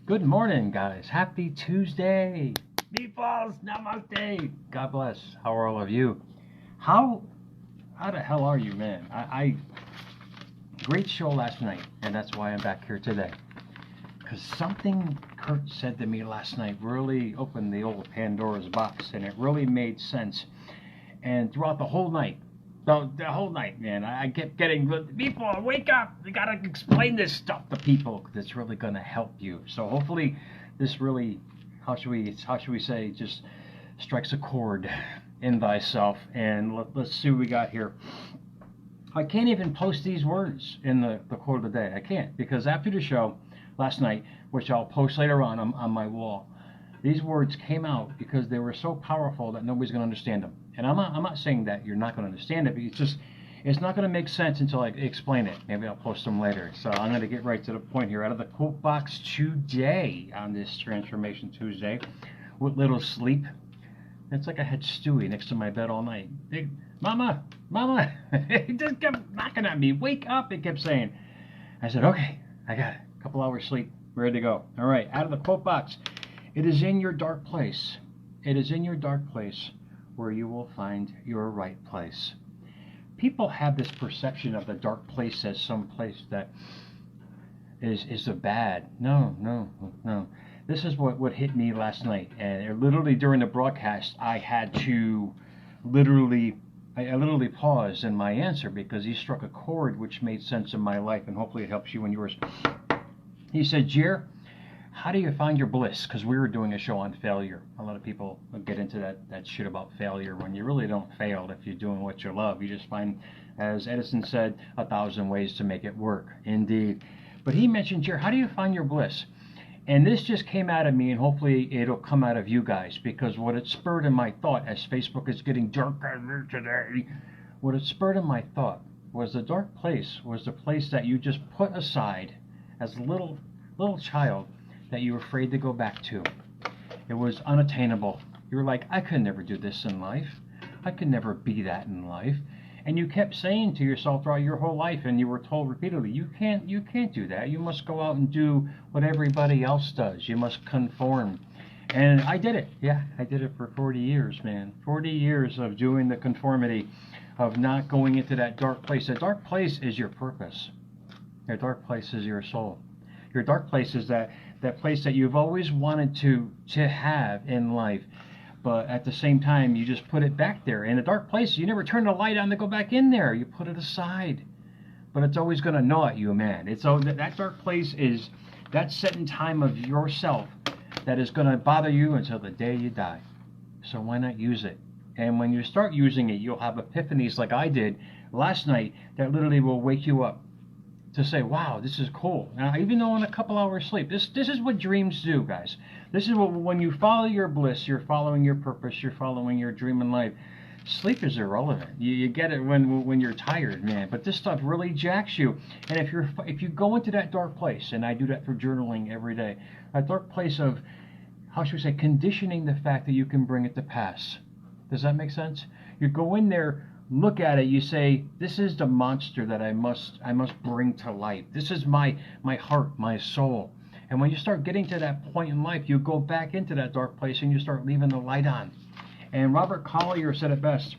Good morning, guys. Happy Tuesday. Meatballs, namaste. God bless. How are all of you? How how the hell are you, man? I great show last night, and that's why I'm back here today. Because something Kurt said to me last night really opened the old Pandora's box, and it really made sense. And throughout the whole night, the whole night, man, I kept getting, people, wake up! We gotta explain this stuff to people because it's really gonna help you. So hopefully, this really, how should we say, just strikes a chord in thyself. And let's see what we got here. I can't even post these words in the quote of the day. I can't because after the show last night, which I'll post later on my wall, these words came out because they were so powerful that nobody's going to understand them. And I'm not saying that you're not going to understand it, but it's not going to make sense until I explain it. Maybe I'll post them later. So I'm going to get right to the point here. Out of the quote box today on this Transformation Tuesday, with little sleep. It's like I had Stewie next to my bed all night. Big, Mama, Mama. He just kept knocking at me. Wake up, it kept saying. I said, okay, I got it. A couple hours sleep, ready to go. All right, out of the quote box. It is in your dark place. It is in your dark place where you will find your right place. People have this perception of the dark place as some place that is a bad. No, no, no. This is what hit me last night. And literally during the broadcast, I had to I literally paused in my answer because he struck a chord which made sense in my life, and hopefully it helps you in yours. He said, Jer, how do you find your bliss? Because we were doing a show on failure. A lot of people get into that shit about failure when you really don't fail if you're doing what you love. You just find, as Edison said, 1,000 ways to make it work. Indeed. But he mentioned, Jer, how do you find your bliss? And this just came out of me, and hopefully it'll come out of you guys, because what it spurred in my thought, as Facebook is getting darker today, what it spurred in my thought was the dark place was the place that you just put aside as a little child that you were afraid to go back to. It was unattainable. You were like, I could never do this in life. I could never be that in life. And you kept saying to yourself throughout your whole life, and you were told repeatedly, you can't do that. You must go out and do what everybody else does. You must conform. And I did it. Yeah, I did it for 40 years, man. 40 years of doing the conformity, of not going into that dark place. That dark place is your purpose. Your dark place is your soul. Your dark place is that place that you've always wanted to have in life. But at the same time, you just put it back there. In a dark place, you never turn the light on to go back in there. You put it aside. But it's always going to gnaw at you, man. That dark place is that set in time of yourself that is going to bother you until the day you die. So why not use it? And when you start using it, you'll have epiphanies like I did last night that literally will wake you up to say, wow, this is cool. Now, even though in a couple hours sleep, this is what dreams do, guys. This is what, when you follow your bliss, you're following your purpose, you're following your dream in life. Sleep is irrelevant. You get it when you're tired, man. But this stuff really jacks you. And if you go into that dark place, and I do that through journaling every day, a dark place of, how should we say, conditioning the fact that you can bring it to pass. Does that make sense? You go in there, look at it, you say, this is the monster that I must bring to life. This is my heart, my soul. And when you start getting to that point in life, you go back into that dark place and you start leaving the light on. And Robert Collier said it best.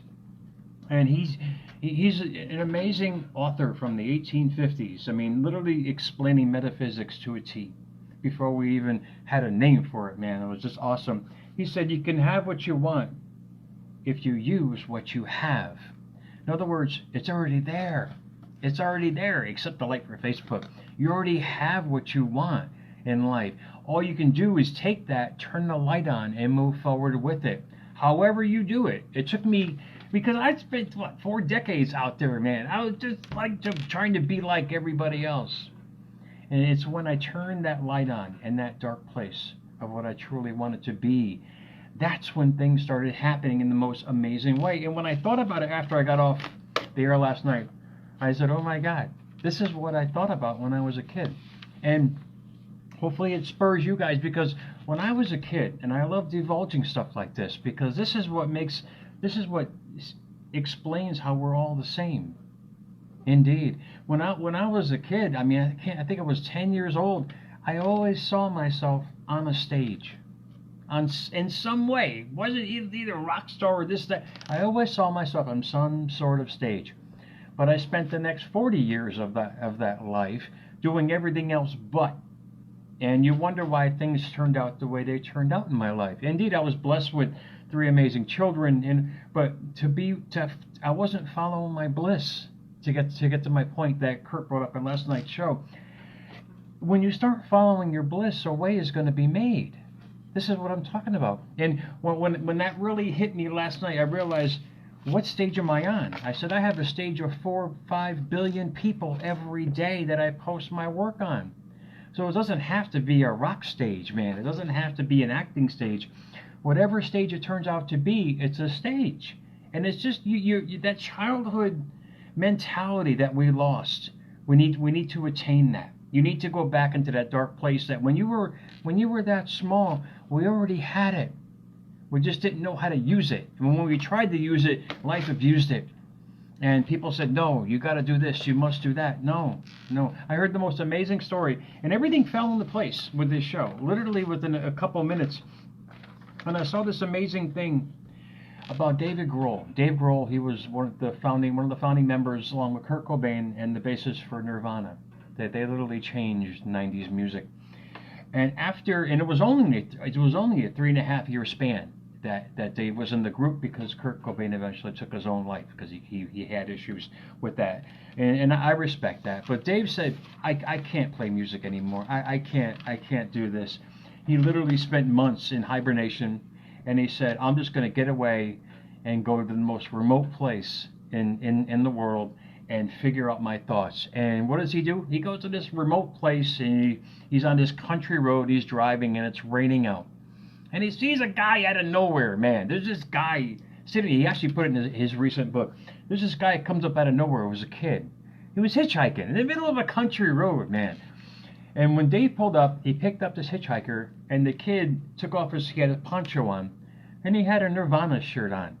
And he's an amazing author from the 1850s. I mean, literally explaining metaphysics to a T before we even had a name for it, man. It was just awesome. He said, you can have what you want if you use what you have. In other words, it's already there. It's already there, except the light for Facebook. You already have what you want in life. All you can do is take that, turn the light on, and move forward with it. However you do it. It took me, because I spent, 4 decades out there, man. I was just trying to be like everybody else. And it's when I turned that light on in that dark place of what I truly wanted to be, that's when things started happening in the most amazing way. And when I thought about it after I got off the air last night, I said, oh my God, this is what I thought about when I was a kid. And hopefully it spurs you guys, because when I was a kid, and I love divulging stuff like this, because this is what explains how we're all the same. Indeed. When I was a kid, I mean, I think I was 10 years old, I always saw myself on a stage, in some way. It wasn't either a rock star or this, that. I always saw myself on some sort of stage. But I spent the next 40 years of that life doing everything else but. And you wonder why things turned out the way they turned out in my life. Indeed, I was blessed with 3 amazing children, but I wasn't following my bliss to get to my point that Kurt brought up in last night's show. When you start following your bliss, a way is going to be made. This is what I'm talking about. And when that really hit me last night, I realized, what stage am I on? I said, I have a stage of 4 or 5 billion people every day that I post my work on. So it doesn't have to be a rock stage, man. It doesn't have to be an acting stage. Whatever stage it turns out to be, it's a stage. And it's just you that childhood mentality that we lost. We need to attain that. You need to go back into that dark place that when you were that small, we already had it. We just didn't know how to use it. And when we tried to use it, life abused it. And people said, no, you got to do this, you must do that. No. I heard the most amazing story, and everything fell into place with this show, literally within a couple minutes. And I saw this amazing thing about David Grohl. Dave Grohl, he was one of the founding members, along with Kurt Cobain, and the bassist for Nirvana. They literally changed 90s music. And it was only a 3.5-year span that Dave was in the group, because Kurt Cobain eventually took his own life because he had issues with that, and I respect that. But Dave said, I can't play music anymore. I can't do this. He literally spent months in hibernation, and he said, I'm just going to get away and go to the most remote place in the world and figure out my thoughts. And what does he do? He goes to this remote place, and he's on this country road. He's driving, and it's raining out. And he sees a guy out of nowhere, man. There's this guy sitting, he actually put it in his recent book. There's this guy that comes up out of nowhere. It was a kid. He was hitchhiking in the middle of a country road, man. And when Dave pulled up, he picked up this hitchhiker, and the kid took off he had a poncho on, and he had a Nirvana shirt on.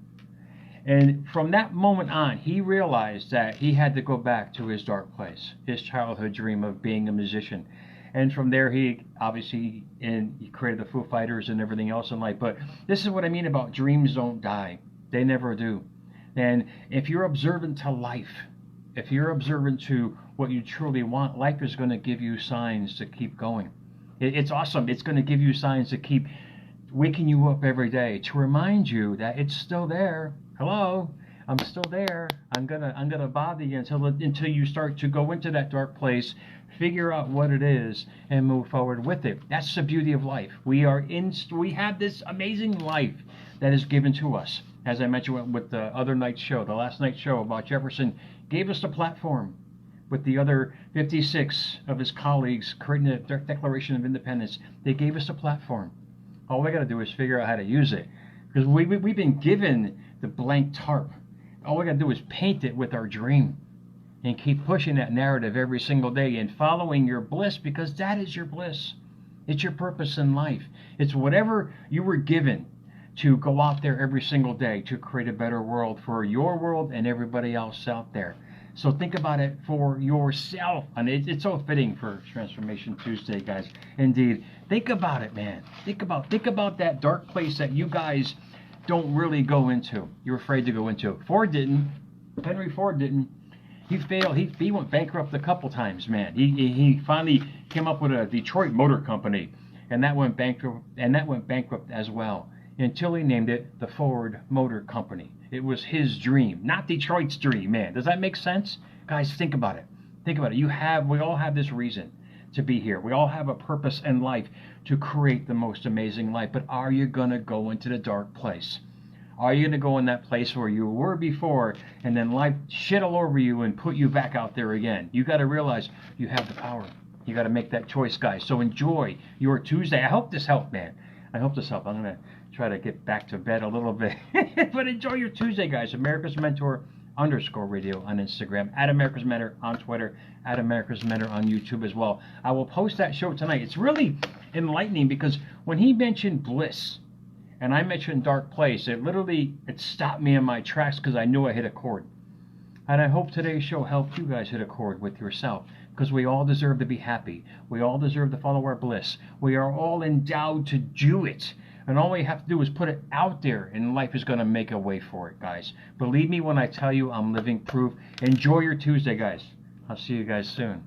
And from that moment on, he realized that he had to go back to his dark place, his childhood dream of being a musician. And from there, he created the Foo Fighters and everything else in life. But this is what I mean about dreams don't die. They never do. And if you're observant to life, if you're observant to what you truly want, life is going to give you signs to keep going. It's awesome. It's going to give you signs to keep waking you up every day, to remind you that it's still there. Hello, I'm still there. I'm gonna bother you until you start to go into that dark place, figure out what it is, and move forward with it. That's the beauty of life. We have this amazing life that is given to us. As I mentioned with the other night's show, the last night's show about Jefferson, gave us a platform with the other 56 of his colleagues creating the Declaration of Independence. They gave us a platform. All we got to do is figure out how to use it, because we've been given the blank tarp. All we got to do is paint it with our dream and keep pushing that narrative every single day and following your bliss, because that is your bliss. It's your purpose in life. It's whatever you were given to go out there every single day to create a better world for your world and everybody else out there. So think about it for yourself. And it's so fitting for Transformation Tuesday, guys. Indeed. Think about it, man. Think about that dark place that you guys don't really go into. You're afraid to go into. Ford didn't. Henry Ford didn't. He failed. He went bankrupt a couple times, man. He finally came up with a Detroit Motor Company, and that went bankrupt as well, until he named it the Ford Motor Company. It was his dream, not Detroit's dream, man. Does that make sense? Guys, think about it. Think about it. We all have this reason to be here. We all have a purpose in life to create the most amazing life. But are you going to go into the dark place? Are you going to go in that place where you were before, and then life shit all over you and put you back out there again? You got to realize you have the power. You got to make that choice, guys. So enjoy your Tuesday. I hope this helped, man. I hope this helped. I'm going to try to get back to bed a little bit. But enjoy your Tuesday, guys. America's Mentor _radio on Instagram, at America's Mentor on Twitter, at America's Mentor on YouTube as well. I will post that show tonight. It's really enlightening, because when he mentioned bliss and I mentioned dark place, it stopped me in my tracks, because I knew I hit a chord. And I hope today's show helped you guys hit a chord with yourself. because we all deserve to be happy. We all deserve to follow our bliss. We are all endowed to do it. And all we have to do is put it out there, and life is going to make a way for it, guys. Believe me when I tell you I'm living proof. Enjoy your Tuesday, guys. I'll see you guys soon.